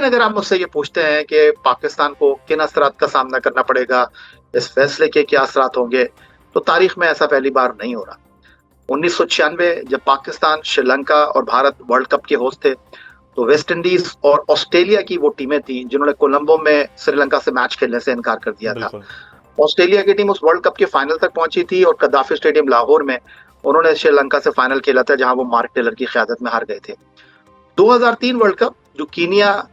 अगर आप मुझसे ये पूछते हैं कि पाकिस्तान को किन असरात का सामना करना पड़ेगा, इस फैसले के क्या असरात होंगे, तो तारीख में ऐसा पहली बार नहीं हो रहा। 1996 जब पाकिस्तान, श्रीलंका और भारत वर्ल्ड कप के होस्ट थे, तो वेस्ट इंडीज और ऑस्ट्रेलिया की वो टीमें थी जिन्होंने कोलंबो में श्रीलंका से मैच खेलने से इनकार कर दिया था। ऑस्ट्रेलिया की टीम उस वर्ल्ड कप के फाइनल तक पहुंची थी और कद्दाफी स्टेडियम लाहौर में उन्होंने श्रीलंका से फाइनल खेला था, जहां वो मार्क टेलर की क़यादत में हार गए थे। 2003 वर्ल्ड कप जो कीनिया,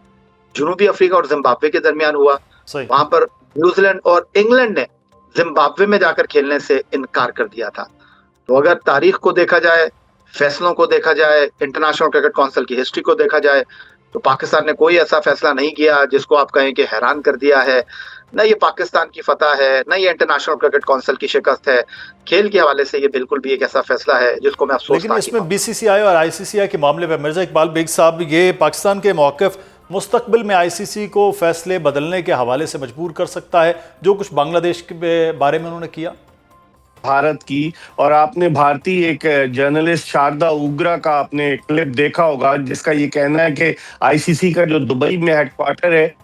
जनूबी अफ्रीका और जिम्बाब्वे के दरमियान हुआ, वहां पर न्यूजीलैंड और इंग्लैंड ने जिम्बाब्वे में जाकर खेलने से इनकार कर दिया था। तो अगर तारीख को देखा जाए, फैसलों को देखा जाए, इंटरनेशनल क्रिकेट काउंसिल की हिस्ट्री को देखा जाए, तो पाकिस्तान ने कोई ऐसा फैसला नहीं किया जिसको आप कहें कि हैरान कर दिया है। न ये पाकिस्तान की फतह है, न ये इंटरनेशनल क्रिकेट काउंसिल की शिकस्त है। खेल के हवाले से ये बिल्कुल भी एक ऐसा फैसला है जिसको मैं अफसोस। लेकिन इसमें बीसीसीआई और आईसीसीआई के मामले में मिर्जा इकबाल बेग साहब, ये पाकिस्तान के मौक़िफ़ मुस्तकबिल में आईसीसी को फैसले बदलने के हवाले से मजबूर कर सकता है, जो कुछ बांग्लादेश के बारे में उन्होंने किया भारत की। और आपने भारतीय एक जर्नलिस्ट शारदा उग्रा का आपने क्लिप देखा होगा, जिसका ये कहना है कि आईसीसी का जो दुबई में हेडक्वार्टर है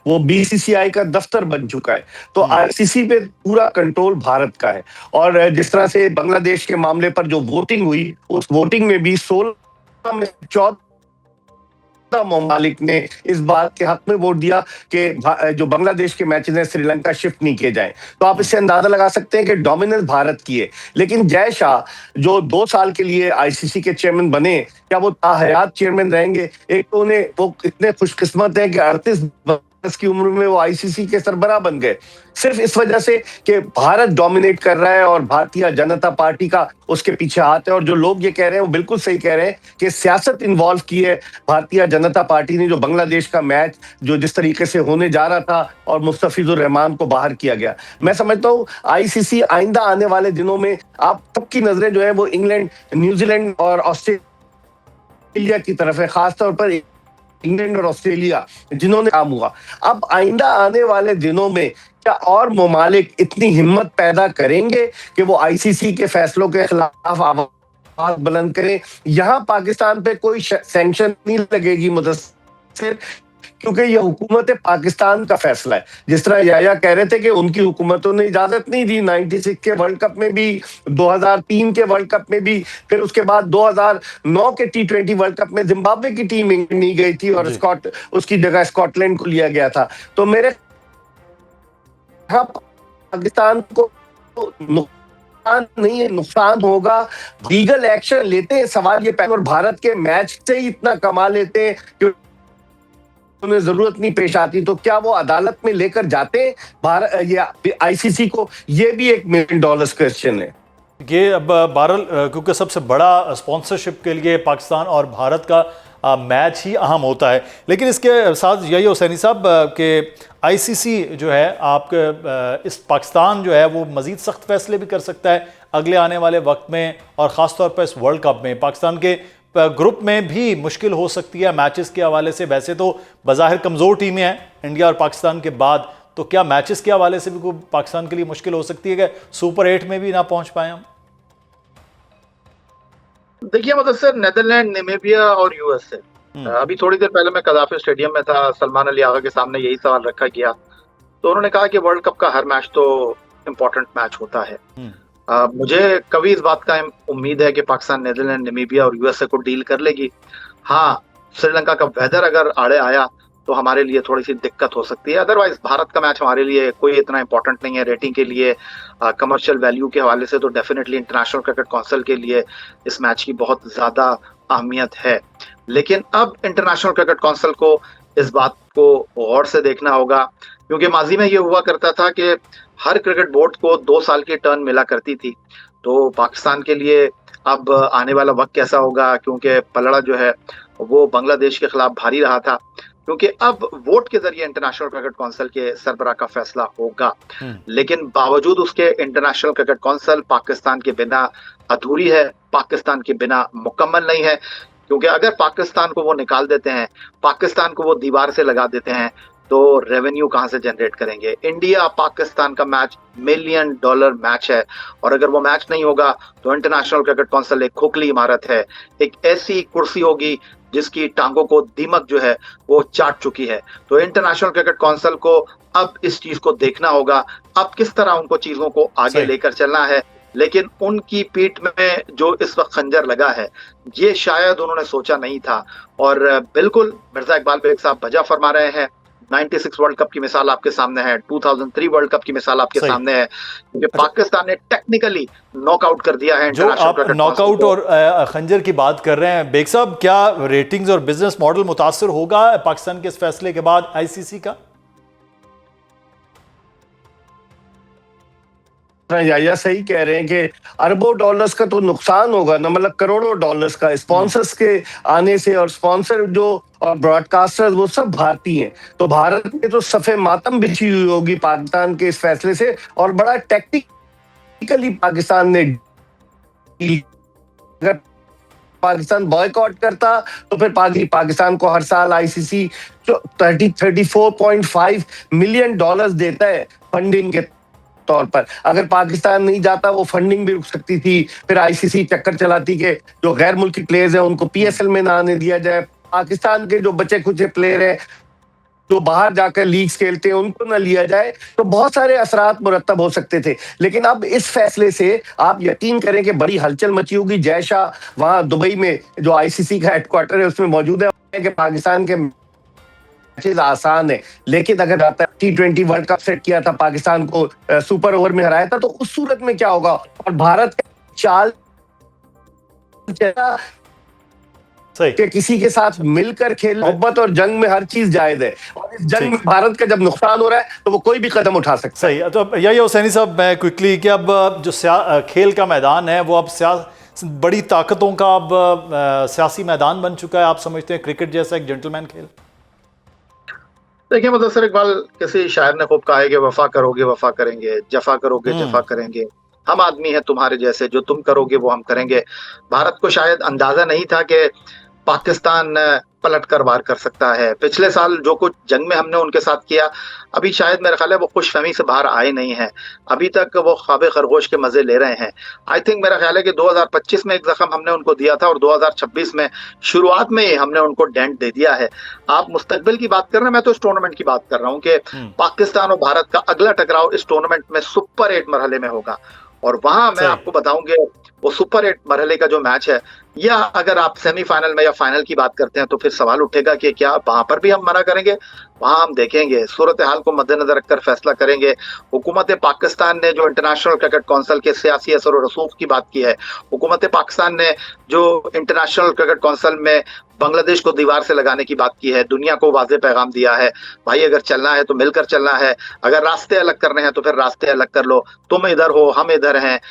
वो बीसीसीआई का दफ्तर बन चुका है। तो आईसीसी पे पूरा कंट्रोल भारत का है। और जिस तरह से बांग्लादेश के मामले पर जो वोटिंग हुई, उस वोटिंग में भी 16 में 14 ममालिक ने इस बात के हक में वोट दिया कि जो बांग्लादेश के मैचेस हैं श्रीलंका शिफ्ट नहीं किए जाएं। तो आप इससे अंदाजा लगा सकते हैं कि डोमिनेंस भारत की है। लेकिन जय शाह जो 2 साल के लिए आईसीसी के चेयरमैन बने, क्या वो ताहयात चेयरमैन रहेंगे? एक तो उन्हें वो इतने खुशकिस्मत हैं कि 38 वर्ष की उम्र में वो आईसीसी के सरबराह बन गए, सिर्फ इस वजह से कि भारत डोमिनेट कर रहा है और भारतीय जनता पार्टी का उसके पीछे हाथ है। और जो लोग ये कह रहे हैं वो बिल्कुल सही कह रहे हैं कि सियासत इन्वॉल्व की है भारतीय जनता पार्टी ने। जो बांग्लादेश का मैच जो जिस तरीके से होने जा रहा था और मुस्तफिजुर रहमान को बाहर किया गया, मैं समझता हूँ आईसीसी आइंदा आने वाले दिनों में आप सबकी नजरें जो है वो इंग्लैंड, न्यूजीलैंड और ऑस्ट्रेलिया की तरफ है, खासतौर पर इंग्लैंड और ऑस्ट्रेलिया जिन्होंने काम हुआ। अब आइंदा आने वाले दिनों में क्या और ममालिक इतनी हिम्मत पैदा करेंगे कि वो आईसीसी के फैसलों के खिलाफ आवाज बुलंद करें? यहाँ पाकिस्तान पे कोई सैंक्शन नहीं लगेगी मुदस्सिर, क्योंकि ये हुकूमत पाकिस्तान का फैसला है। जिस तरह याया कह रहे थे कि उनकी हुकूमतों ने इजाजत नहीं दी 96 के वर्ल्ड कप में भी, 2003 के वर्ल्ड कप में भी, फिर उसके बाद 2009 के T20 वर्ल्ड कप में जिम्बाब्वे की टीम नहीं गई थी और उसकी जगह स्कॉटलैंड को लिया गया था। तो मेरे पाकिस्तान को नुकसान नहीं है, नुकसान होगा। लीगल एक्शन लेते हैं, सवाल ये और भारत के मैच से ही इतना कमा लेते हैं कि उन्हें जरूरत नहीं पेश आती, तो क्या वो अदालत में लेकर जाते हैं भारत या आईसीसी को? ये भी $1 मिलियन क्वेश्चन है। ये अब बहरहाल क्योंकि सबसे बड़ा स्पॉन्सरशिप के लिए पाकिस्तान और भारत का मैच ही अहम होता है। लेकिन इसके साथ यही हुसैनी साहब कि आईसीसी जो है आपके इस पाकिस्तान जो है वो मज़ीद सख्त फैसले भी कर सकता है अगले आने वाले वक्त में, और ख़ास तौर पर इस वर्ल्ड कप में पाकिस्तान के ग्रुप में भी मुश्किल हो सकती है मैचेस के हवाले से। वैसे तो बज़ाहिर कमज़ोर टीमें हैं इंडिया और पाकिस्तान के बाद, तो क्या मैचेस के हवाले से भी कोई पाकिस्तान के लिए मुश्किल हो सकती है कि सुपर 8 में भी ना पहुंच पाए हम? देखिए मतलब सर, नेदरलैंड, नामीबिया और यूएसए, अभी थोड़ी देर पहले मैं कद्दाफी स्टेडियम में था, सलमान अली आगा के सामने यही सवाल रखा गया, तो उन्होंने कहा कि वर्ल्ड कप का हर मैच तो इम्पोर्टेंट मैच होता है। मुझे कभी इस बात का उम्मीद है कि पाकिस्तान नीदरलैंड, नामीबिया और यूएसए को डील कर लेगी। हाँ, श्रीलंका का वेदर अगर आड़े आया तो हमारे लिए थोड़ी सी दिक्कत हो सकती है। अदरवाइज भारत का मैच हमारे लिए कोई इतना इंपॉर्टेंट नहीं है रेटिंग के लिए, कमर्शियल वैल्यू के हवाले से तो डेफिनेटली इंटरनेशनल क्रिकेट काउंसिल के लिए इस मैच की बहुत ज्यादा अहमियत है। लेकिन अब इंटरनेशनल क्रिकेट काउंसिल को इस बात को गौर से देखना होगा, क्योंकि माजी में ये हुआ करता था कि हर क्रिकेट बोर्ड को 2 साल की टर्न मिला करती थी। तो पाकिस्तान के लिए अब आने वाला वक्त कैसा होगा, क्योंकि पलड़ा जो है वो बांग्लादेश के खिलाफ भारी रहा था, क्योंकि अब वोट के जरिए इंटरनेशनल क्रिकेट काउंसिल के सरबराह का फैसला होगा। लेकिन बावजूद उसके इंटरनेशनल क्रिकेट काउंसिल पाकिस्तान के बिना अधूरी है, पाकिस्तान के बिना मुकम्मल नहीं है। क्योंकि अगर पाकिस्तान को वो निकाल देते हैं, पाकिस्तान को वो दीवार से लगा देते हैं, तो रेवेन्यू कहां से जनरेट करेंगे? इंडिया पाकिस्तान का मैच $1 मिलियन मैच है, और अगर वो मैच नहीं होगा तो इंटरनेशनल क्रिकेट काउंसिल एक खोखली इमारत है, एक ऐसी कुर्सी होगी जिसकी टांगों को दीमक जो है वो चाट चुकी है। तो इंटरनेशनल क्रिकेट काउंसिल को अब इस चीज को देखना होगा, अब किस तरह उनको चीजों को आगे सही। लेकर चलना है। लेकिन उनकी पीठ में जो इस वक्त खंजर लगा है, ये शायद उन्होंने सोचा नहीं था। और बिल्कुल मिर्जा इकबाल बेग साहब वजह फरमा रहे हैं। 96 वर्ल्ड कप की मिसाल आपके सामने है, 2003 वर्ल्ड कप की मिसाल आपके सही। सामने है कि पाकिस्तान ने टेक्निकली नॉकआउट कर दिया है जो इंटरनेशनल आप क्रिकेट नॉकआउट काउंसिल को। और खंजर की बात कर रहे हैं बेग साहब, क्या रेटिंग्स और बिजनेस मॉडल मुतासर होगा पाकिस्तान के इस फैसले के बाद आईसीसी का? या सही कह रहे हैं कि अरबों डॉलर्स का तो नुकसान होगा ना, मतलब करोड़ों डॉलर्स का स्पॉन्सर्स के आने से। और स्पॉन्सर जो और ब्रॉडकास्टर्स वो सब भारतीय हैं, तो भारत में तो सफे मातम बिछी हुई होगी पाकिस्तान के इस फैसले से। और बड़ा टेक्निकली पाकिस्तान ने, अगर पाकिस्तान बॉयकॉट करता तो फिर पाकिस्तान को हर साल आईसीसी 34.5 मिलियन डॉलर्स देता है फंडिंग के तौर पर। अगर पाकिस्तान नहीं जाता वो फंडिंग भी रुक सकती थी। फिर आईसीसी चक्कर चलाती कि जो गैर मुल्की प्लेयर्स हैं उनको पीएसएल में ना आने दिया जाए, पाकिस्तान के जो बचे कुछ प्लेयर हैं जो बाहर जाकर लीग्स खेलते हैं उनको ना लिया जाए। तो बहुत सारे असरात मुरत्तब हो सकते थे। लेकिन अब इस फैसले से आप यकीन करें कि बड़ी हलचल मची होगी। जय शाह वहां दुबई में जो आईसीसी का हेडक्वार्टर है उसमें मौजूद है कि पाकिस्तान के मैचेस आसान है, लेकिन अगर आता T20 वर्ल्ड कप सेट किया था, पाकिस्तान को सुपर ओवर में हराया था, तो उस सूरत में क्या होगा। और भारत का चाल सही। कि किसी के साथ मिलकर खेल, मोहब्बत और जंग में हर चीज जायज है। और इस जंग में भारत का जब नुकसान हो रहा है तो वो कोई भी कदम उठा सकता है। सही। तो यही हुसैनी साहब, मैं क्विकली कि अब जो खेल का मैदान है वो अब बड़ी ताकतों का अब सियासी मैदान बन चुका है। आप समझते हैं क्रिकेट जैसा एक जेंटलमैन खेल? देखिए मुदस्सिर इकबाल, किसी शायर ने खूब कहा है कि वफा करोगे वफा करेंगे, जफा करोगे जफा करेंगे, हम आदमी है तुम्हारे जैसे, जो तुम करोगे वो हम करेंगे। भारत को शायद अंदाजा नहीं था कि पाकिस्तान पलट कर वार कर सकता है। पिछले साल जो कुछ जंग में हमने उनके साथ किया, अभी शायद मेरा ख्याल है वो खुशफहमी से बाहर आए नहीं हैं। अभी तक वो ख्वाब खरगोश के मजे ले रहे हैं। आई थिंक मेरा ख्याल है कि 2025 में एक जख्म हमने उनको दिया था और 2026 में शुरुआत में ही हमने उनको डेंट दे दिया है। आप मुस्तकबिल की बात कर रहे हैं, मैं तो इस टूर्नामेंट की बात कर रहा हूँ कि पाकिस्तान और भारत का अगला टकराव इस टूर्नामेंट में सुपर 8 मरहले में होगा। और वहां मैं आपको बताऊंगे वो सुपर 8 मरहले का जो मैच है, या अगर आप सेमीफाइनल में या फाइनल की बात करते हैं तो फिर सवाल उठेगा कि क्या वहां पर भी हम मना करेंगे? वहां हम देखेंगे, सूरत हाल को मद्देनजर रखकर फैसला करेंगे। हुकूमत पाकिस्तान ने जो इंटरनेशनल क्रिकेट काउंसिल के सियासी असर और रसूख की बात की है, हुकूमत पाकिस्तान ने जो इंटरनेशनल क्रिकेट काउंसिल में बांग्लादेश को दीवार से लगाने की बात की है, दुनिया को वाज़ेह पैगाम दिया है, भाई अगर चलना है तो मिलकर चलना है, अगर रास्ते अलग करने हैं तो फिर रास्ते अलग कर लो, तुम इधर हो हम इधर हैं,